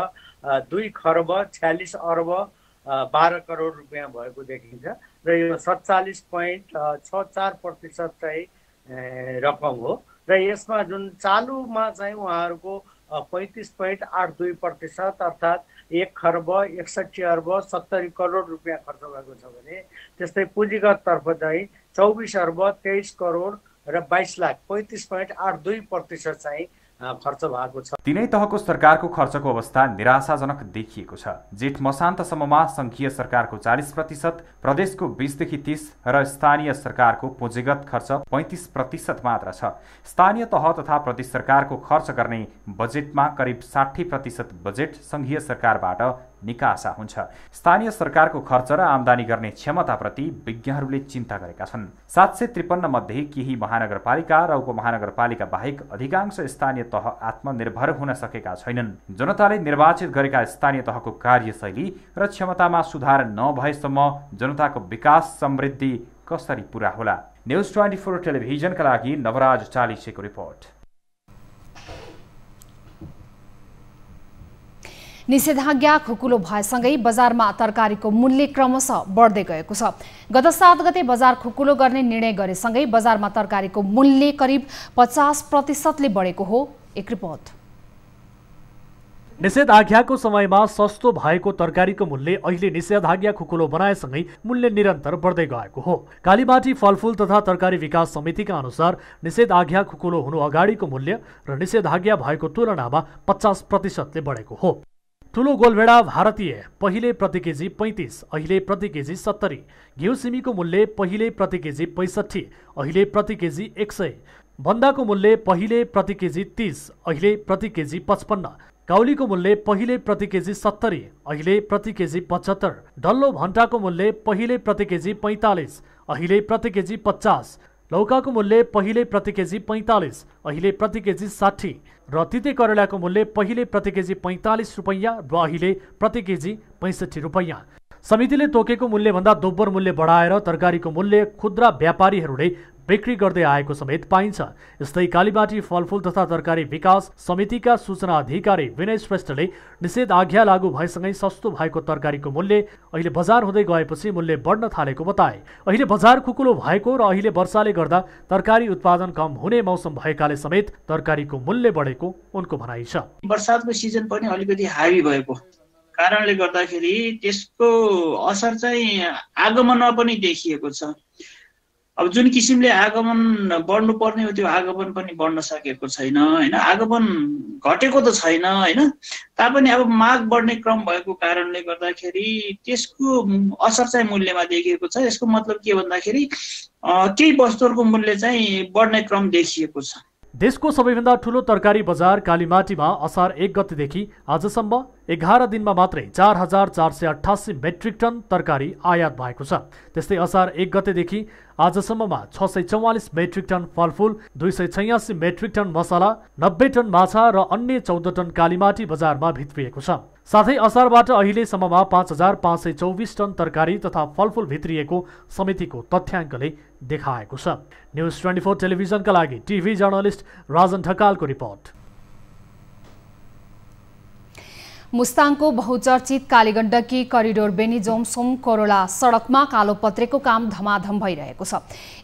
2 खर्ब 46 अर्ब 12 करोड रुपियाँ भएको देखिन्छ र यो 47.64% चाहिँ रकम हो र यसमा जुन चालुमा चाहिँ उहाँहरूको 35.82% अर्थात् 1 खर्ब 61 अर्ब 70 करोड रुपियाँ खर्च भएको छ भने त्यस्तै पुँजीगत तर्फ चाहिँ 24 अर्ब 23 करोड र 22 लाख 35.82% चाहिँ खर्च भएको छ। तीनै तहको सरकारको खर्चको अवस्था निराशाजनक देखिएको छ। जेठ मसान्तसम्ममा संघीय सरकारको 40%, प्रदेशको 20 देखि 30 र स्थानीय सरकारको पुँजीगत खर्च 35% मात्र छ। स्थानीय तह तथा प्रदेश सरकारको खर्च गर्ने बजेटमा करिब 60% बजेट संघीय सरकारबाट निकासा हुन्छ। स्थानीय सरकारको खर्च र आम्दानी गर्ने क्षमताप्रति विज्ञहरूले चिन्ता गरेका छन्। 753 मध्ये केही महानगरपालिका र उपमहानगरपालिका बाहेक अधिकांश स्थानीय तह आत्मनिर्भर हुन सकेका छैनन्। जनताले निर्वाचित गरेका स्थानीय तहको कार्यशैली र क्षमतामा सुधार नभएसम्म जनताको विकास समृद्धि कसरी पूरा होला? न्युज 24 टेलिभिजनका लागि नवराज चालिसेको रिपोर्ट। निषेधाज्ञा खुकुलो भएसँगै बजारमा तरकारीको मूल्य क्रमशः बढ्दै गएको छ। गत 7 गते बजार खुकुलो गर्ने निर्णय गरेसँगै बजारमा तरकारीको मूल्य करिब 50%ले बढेको हो। एक रिपोर्ट। निषेधाज्ञाको समयमा सस्तो भएको तरकारीको मूल्य अहिले निषेधाज्ञा खुकुलो बनाएसँगै मूल्य निरन्तर बढ्दै गएको हो। कालीमाटी फलफूल तथा तरकारी विकास समितिका अनुसार निषेधाज्ञा खुकुलो हुनु अगाडिको मूल्य र निषेधाज्ञा भएको तुलनामा 50%ले बढेको हो। ठुलो गोलभेडा भारतीय पहिले प्रति केजी 35, अहिले प्रति केजी 70। घिउ सिमीको मूल्य पहिले प्रति केजी 65, अहिले प्रति केजी 100। बन्दाको मूल्य पहिले प्रति केजी 30, अहिले प्रति केजी 55। काउलीको मूल्य पहिले प्रति केजी 70, अहिले प्रति केजी 75। डल्लो भन्टाको मूल्य पहिले प्रति केजी 45, अहिले प्रति केजी 50। लौकाको मूल्य पहिले प्रति केजी 45, अहिले प्रति केजी 60 र तिते करेलाको मूल्य पहिले प्रति केजी 45 रुपैयाँ र अहिले प्रति केजी 65 रुपैयाँ। समितिले तोकेको मूल्यभन्दा दोब्बर मूल्य बढाएर तरकारीको मूल्य खुद्रा व्यापारीहरूले बिक्री गर्दै आएको समेत पाइन्छ। यस्तै कालीमाटी फलफूल तथा तरकारी विकास समितिका सूचना अधिकारी विनय श्रेष्ठले निषेधाज्ञा लागू भएसँगै सस्तो भएको तरकारीको मूल्य अहिले बजार हुँदै गएपछि मूल्य बढ्न थालेको बताए। अहिले बजार खुकुलो भएको र अहिले वर्षाले गर्दा तरकारी उत्पादन कम हुने मौसम भएकाले समेत तरकारीको मूल्य बढेको उनको भनाइ छ। बर्सातको सिजन पनि अलिकति हावी भएको कारणले गर्दाखेरि त्यसको असर चाहिँ आगमनमा पनि देखिएको छ। अब जुन किसिमले आगमन बढ्नु पर्ने हो त्यो आगमन पनि बढ्न सकेको छैन हैन। आगमन घटेको त छैन हैन, तापनि अब माग बढ्ने क्रम भएको कारणले गर्दाखेरि त्यसको असर चाहिँ मूल्यमा देखिएको छ। यसको मतलब के भन्दाखेरि केही वस्तुहरूको मूल्य चाहिँ बढ्ने क्रम देखिएको छ। देशको सबैभन्दा ठूलो तरकारी बजार कालीमाटीमा असार 1 गतेदेखि आजसम्म 11 दिनमा मात्रै 4488 मेट्रिक टन तरकारी आयात भएको छ। त्यस्तै असार 1 गतेदेखि आजसम्ममा 644 मेट्रिक टन फलफूल, 286 मेट्रिक टन मसला, 90 टन माछा र अन्य 14 टन कालीमाटी बजारमा भित्रिएको छ। साथै असारबाट अहिलेसम्ममा 5524 टन तरकारी तथा फलफूल भित्रिएको समितिको तथ्याङ्कले देखाएको छ। न्युज 24 टेलिभिजनका लागि टिभी जर्नलिस्ट राजन ढकालको रिपोर्ट। मुस्ताङको बहुचर्चित कालीगण्डकी करिडोर बेनी जोमसोम कोरोला सडकमा कालोपत्रेको काम धमाधम भइरहेको छ।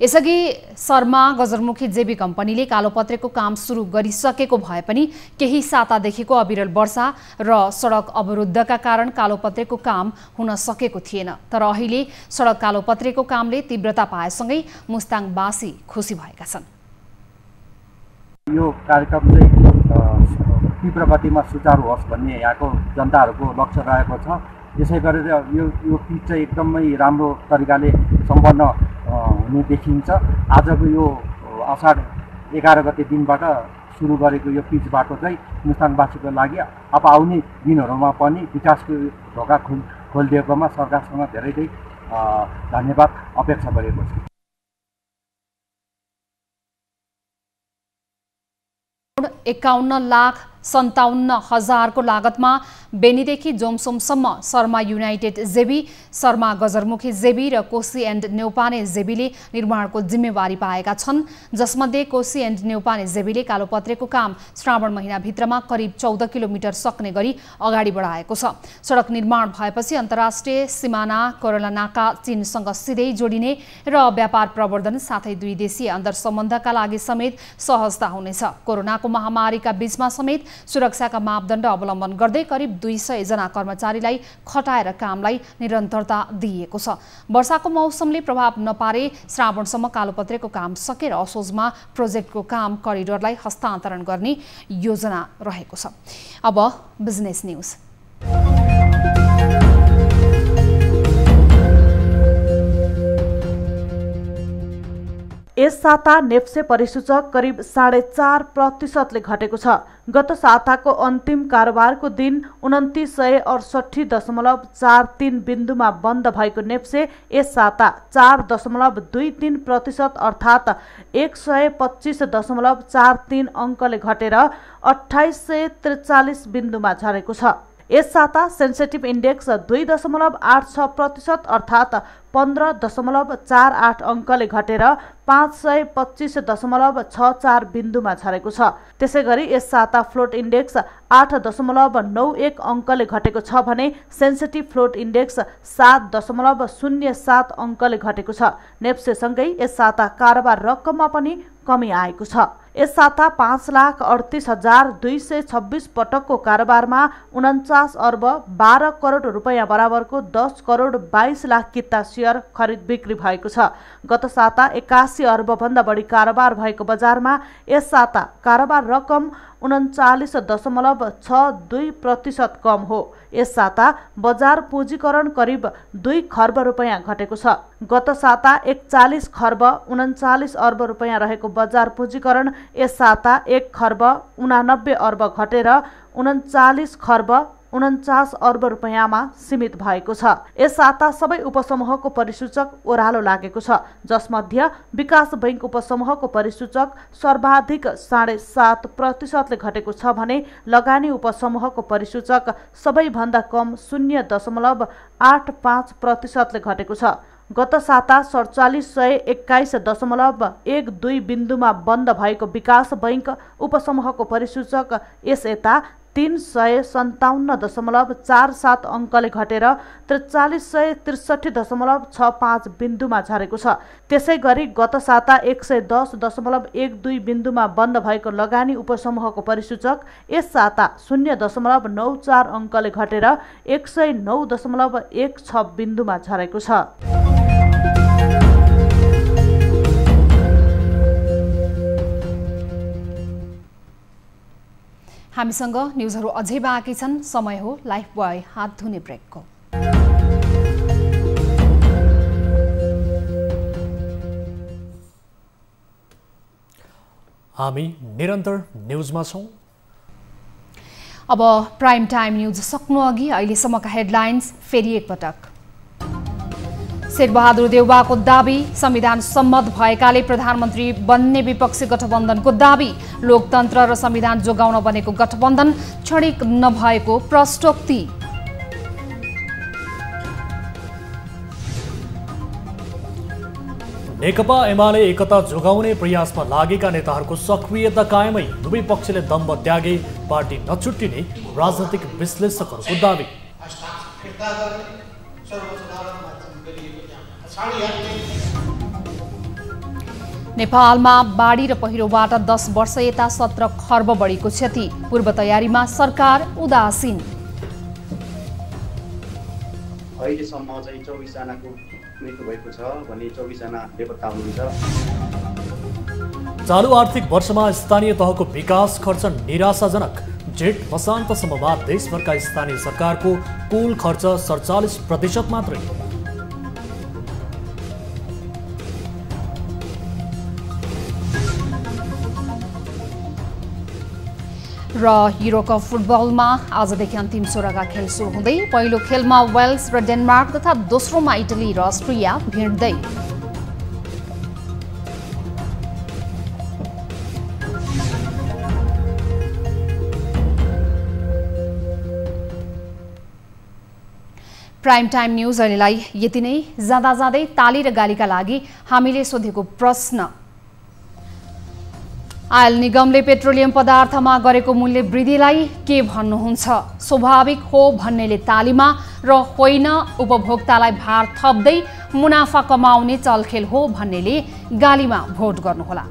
यसअघि शर्मा गजरमुखी जेबी कम्पनीले कालोपत्रेको काम सुरु गरिसकेको भए पनि केही सातादेखिको अविरल वर्षा र सडक अवरुद्धका कारण कालोपत्रेको काम हुन सकेको थिएन। तर अहिले सडक कालोपत्रेको कामले तीव्रता पाएसँगै मुस्ताङवासी खुसी भएका छन्। यो कार्यक्रम चाहिँ तीव्र गतिमा सुचारू होस् भन्ने यहाँको जनताहरूको लक्ष्य रहेको छ। यसै गरेर यो पिच चाहिँ एकदमै राम्रो तरिकाले सम्पन्न हुने देखिन्छ। आजको यो असाढ 11 गते दिनबाट सुरु गरेको यो पिच बाटो चाहिँ मुस्ताङवासीको लागि अब आउने दिनहरूमा पनि विकासको ढोका खोलिदिएकोमा सरकारसँग धेरै धन्यवाद अपेक्षा गरेको छ। 51,57,000 लागतमा बेनीदेखि जोमसोमसम्म Sharma United JV, Sharma Gajarmukhi JV र कोशी एन्ड नेउपाने जेबीले निर्माणको जिम्मेवारी पाएका छन्। जसमध्ये कोशी एन्ड नेउपाने जेबीले कालोपत्रेको काम श्रावण महिनाभित्रमा करिब 14 किलोमिटर सक्ने गरी अगाडि बढाएको छ। सडक निर्माण भएपछि अन्तर्राष्ट्रिय सिमाना कोरोला नाका चीनसँग सिधै जोडिने र व्यापार प्रवर्धन साथै दुई देशीय अन्तर्सम्बन्धका लागि समेत सहजता हुनेछ। कोरोनाको महामारीका बीचमा समेत सुरक्षाका मापदण्ड अवलम्बन गर्दै करिब 200 जना कर्मचारीलाई खटाएर कामलाई निरन्तरता दिइएको छ। वर्षाको मौसमले प्रभाव नपारे श्रावणसम्म कालोपत्रेको काम सकेर असोजमा प्रोजेक्टको काम करिडोरलाई हस्तान्तरण गर्ने योजना रहेको छ। अब बिजनेस न्यूज। यस साता नेप्से परिसूचक करिब 4.5% घटेको छ। गत साताको अन्तिम कारोबारको दिन 2968.43 बिन्दुमा बन्द भएको नेप्से यस साता 4.23% अर्थात् 125.43 अङ्कले घटेर 2843 बिन्दुमा झरेको छ। यस साता सेन्सेटिभ इन्डेक्स 2.86% अर्थात् 15.48 अङ्कले घटेर 525.64 बिन्दुमा झरेको छ। त्यसै गरी यस साता फ्लोट इन्डेक्स 8.91 अङ्कले घटेको छ भने सेन्सेटिभ फ्लोट इन्डेक्स 7.07 अङ्कले घटेको छ। नेप्सेसँगै यस साता कारोबार रकममा पनि कमी आएको छ। यस साता 5,38,226 पटकको कारोबारमा 49 अर्ब 12 करोड रुपैयाँ बराबरको 10 करोड 22 लाख किता सेयर खरिद बिक्री भएको छ। गत साता 81 अर्ब भन्दा बढी कारोबार भएको बजारमा यस साता कारोबार रकम 39.62% कम हो। यस साता बजार पुँजीकरण करिब 2 खर्ब रुपैयाँ घटेको छ। गत साता 41 खर्ब 39 अर्ब रुपैयाँ रहेको बजार पुँजीकरण यस साता 1 खर्ब 89 अर्ब घटेर 39 खर्ब 49 अर्ब रुपैयाँमा सीमित भएको छ। यस साता सबै उपसमूहको परिसूचक ओह्रालो लागेको छ। जसमध्ये विकास बैंक उपसमूहको परिसूचक सर्वाधिक 7.5% घटेको छ भने लगानी उपसमूहको परिसूचक सबैभन्दा कम 0.85% घटेको छ। गत साता 4721.12 बिन्दुमा बन्द भएको विकास बैंक उपसमूहको परिसूचक यस यता 357.47 अङ्कले घटेर 4363.65 बिन्दुमा झरेको छ। त्यसै गरी गत साता 110.12 बिन्दुमा बन्द भएको लगानी उपसमूहको परिसूचक यस साता 0.94 अङ्कले घटेर 109.16 बिन्दुमा झरेको छ। हामीसँग न्युजहरू अझै बाँकी छन्। समय हो लाइफ बोय हात धुने ब्रेकको। हामी निरन्तर न्युजमा छौं। अब प्राइम टाइम न्युज सक्नु अघि अहिलेसम्मका हेडलाइन्स फेरि एकपटक। शेरबहादुर देउवाको दाबी, संविधान सम्मत भएकाले प्रधानमन्त्री बन्ने विपक्षी गठबन्धनको दाबी। लोकतन्त्र र संविधान जोगाउन बनेको गठबन्धन क्षणिक नभएको प्रष्टोक्ति। नेकपा एमाले एकता जोगाउने प्रयासमा लागेका नेताहरूको सक्रियता कायमै दुवै पक्षले दम्ब त्यागे पार्टी नछुट्टिने राजनैतिक विश्लेषकहरूको दावी। नेपालमा बाढी र पहिरोबाट 10 वर्ष यता 17 खर्ब बढीको क्षति, पूर्व तयारीमा सरकार उदासीन। अहिलेसम्म चाहिँ 24 जनाको मृत्यु भएको छ भने 24 जना बेपत्ता हुनुहुन्छ। चालु आर्थिक वर्षमा स्थानीय तहको विकास खर्च निराशाजनक। जेठ मसान्तसम्ममा देशभरका स्थानीय सरकारको कुल खर्च 47% मात्रै। र युरोकप फुटबलमा आजदेखि अन्तिम 16का खेल सुरु हुँदै पहिलो खेलमा वेल्स र डेनमार्क तथा दोस्रोमा इटली र अस्ट्रिया भिड्दै। प्राइम टाइम न्यूज अहिलेलाई यति नै। जाँदा जाँदै ताली र गालीका लागि हामीले सोधेको प्रश्न, आयल निगमले पेट्रोलियम पदार्थमा गरेको मूल्य वृद्धिलाई के भन्नुहुन्छ? स्वाभाविक हो भन्नेले तालीमा र होइन उपभोक्तालाई भार थप्दै मुनाफा कमाउने चलखेल हो भन्नेले गालीमा भोट गर्नुहोला।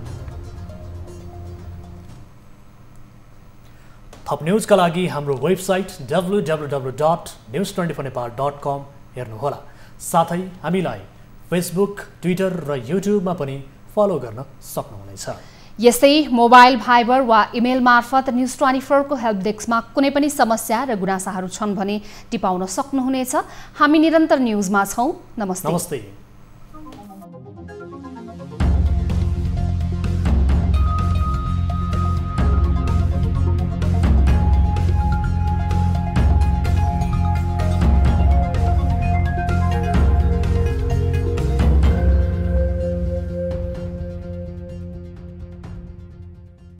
थप न्यूजका लागि हाम्रो वेबसाइट www.news24nepal.com हेर्नुहोला। साथै हामीलाई फेसबुक, ट्विटर र युट्युबमा पनि फलो गर्न सक्नुहुनेछ। यस्तै मोबाइल, भाइबर वा इमेल मार्फत न्यूज24 को हेल्प डेस्कमा कुनै पनि समस्या र गुनासाहरू छन् भने टिपाउन सक्नुहुनेछ। हामी निरन्तर न्यूजमा छौं। नमस्ते।